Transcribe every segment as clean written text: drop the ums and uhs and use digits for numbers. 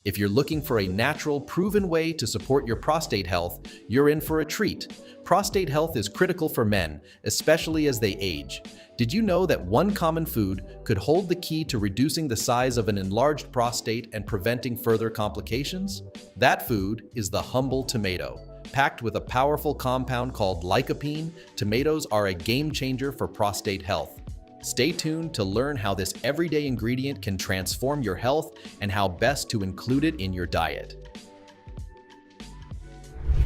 If you're looking for a natural, proven way to support your prostate health, you're in for a treat. Prostate health is critical for men, especially as they age. Did you know that one common food could hold the key to reducing the size of an enlarged prostate and preventing further complications? That food is the humble tomato. Packed with a powerful compound called lycopene, tomatoes are a game changer for prostate health. Stay tuned to learn how this everyday ingredient can transform your health and how best to include it in your diet.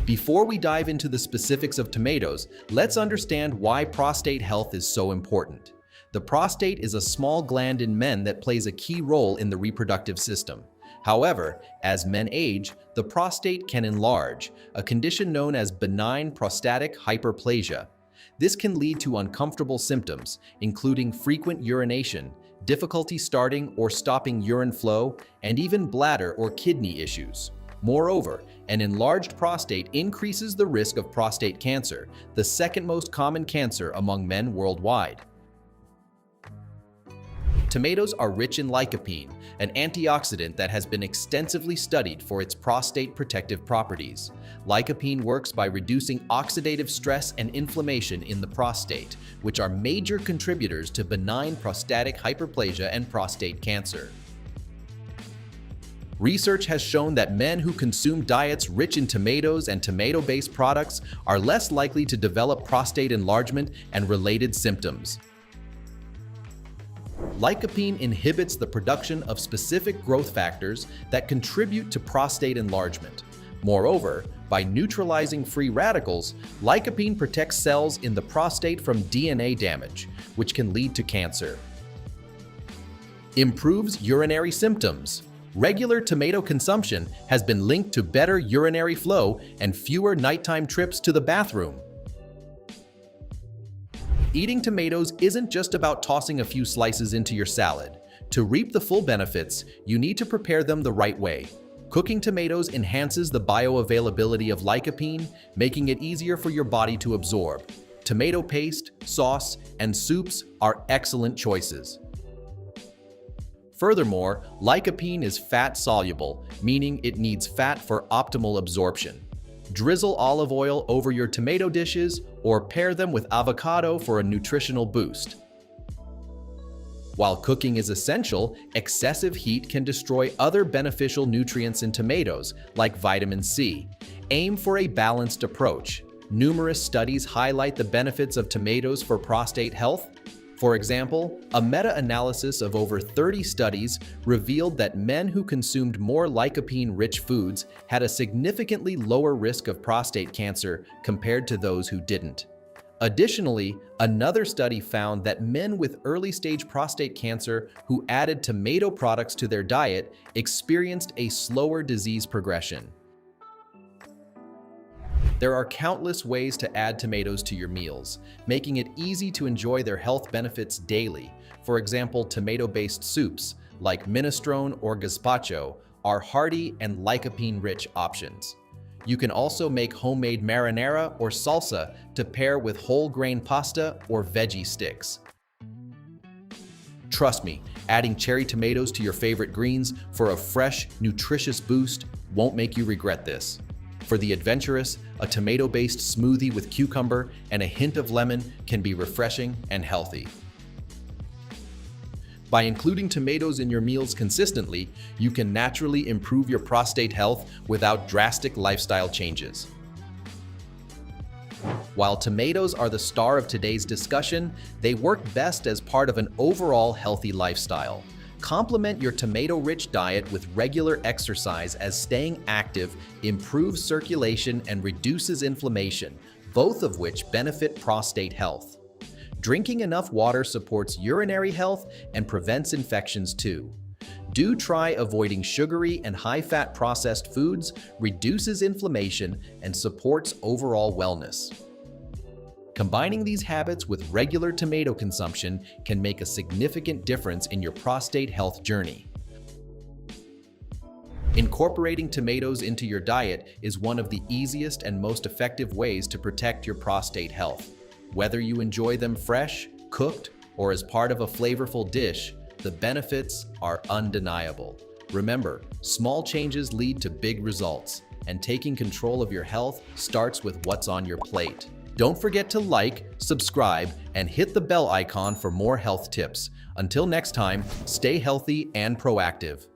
Before we dive into the specifics of tomatoes, let's understand why prostate health is so important. The prostate is a small gland in men that plays a key role in the reproductive system. However, as men age, the prostate can enlarge, a condition known as benign prostatic hyperplasia. This can lead to uncomfortable symptoms, including frequent urination, difficulty starting or stopping urine flow, and even bladder or kidney issues. Moreover, an enlarged prostate increases the risk of prostate cancer, the second most common cancer among men worldwide. Tomatoes are rich in lycopene, an antioxidant that has been extensively studied for its prostate protective properties. Lycopene works by reducing oxidative stress and inflammation in the prostate, which are major contributors to benign prostatic hyperplasia and prostate cancer. Research has shown that men who consume diets rich in tomatoes and tomato-based products are less likely to develop prostate enlargement and related symptoms. Lycopene inhibits the production of specific growth factors that contribute to prostate enlargement. Moreover, by neutralizing free radicals, lycopene protects cells in the prostate from DNA damage, which can lead to cancer. Improves urinary symptoms. Regular tomato consumption has been linked to better urinary flow and fewer nighttime trips to the bathroom. Eating tomatoes isn't just about tossing a few slices into your salad. To reap the full benefits, you need to prepare them the right way. Cooking tomatoes enhances the bioavailability of lycopene, making it easier for your body to absorb. Tomato paste, sauce, and soups are excellent choices. Furthermore, lycopene is fat-soluble, meaning it needs fat for optimal absorption. Drizzle olive oil over your tomato dishes or pair them with avocado for a nutritional boost. While cooking is essential, excessive heat can destroy other beneficial nutrients in tomatoes, like vitamin C. Aim for a balanced approach. Numerous studies highlight the benefits of tomatoes for prostate health. For example, a meta-analysis of over 30 studies revealed that men who consumed more lycopene-rich foods had a significantly lower risk of prostate cancer compared to those who didn't. Additionally, another study found that men with early-stage prostate cancer who added tomato products to their diet experienced a slower disease progression. There are countless ways to add tomatoes to your meals, making it easy to enjoy their health benefits daily. For example, tomato-based soups, like minestrone or gazpacho, are hearty and lycopene-rich options. You can also make homemade marinara or salsa to pair with whole grain pasta or veggie sticks. Trust me, adding cherry tomatoes to your favorite greens for a fresh, nutritious boost won't make you regret this. For the adventurous, a tomato-based smoothie with cucumber and a hint of lemon can be refreshing and healthy. By including tomatoes in your meals consistently, you can naturally improve your prostate health without drastic lifestyle changes. While tomatoes are the star of today's discussion, they work best as part of an overall healthy lifestyle. Complement your tomato-rich diet with regular exercise, as staying active improves circulation and reduces inflammation, both of which benefit prostate health. Drinking enough water supports urinary health and prevents infections too. Do try avoiding sugary and high-fat processed foods, reduces inflammation, and supports overall wellness. Combining these habits with regular tomato consumption can make a significant difference in your prostate health journey. Incorporating tomatoes into your diet is one of the easiest and most effective ways to protect your prostate health. Whether you enjoy them fresh, cooked, or as part of a flavorful dish, the benefits are undeniable. Remember, small changes lead to big results, and taking control of your health starts with what's on your plate. Don't forget to like, subscribe, and hit the bell icon for more health tips. Until next time, stay healthy and proactive.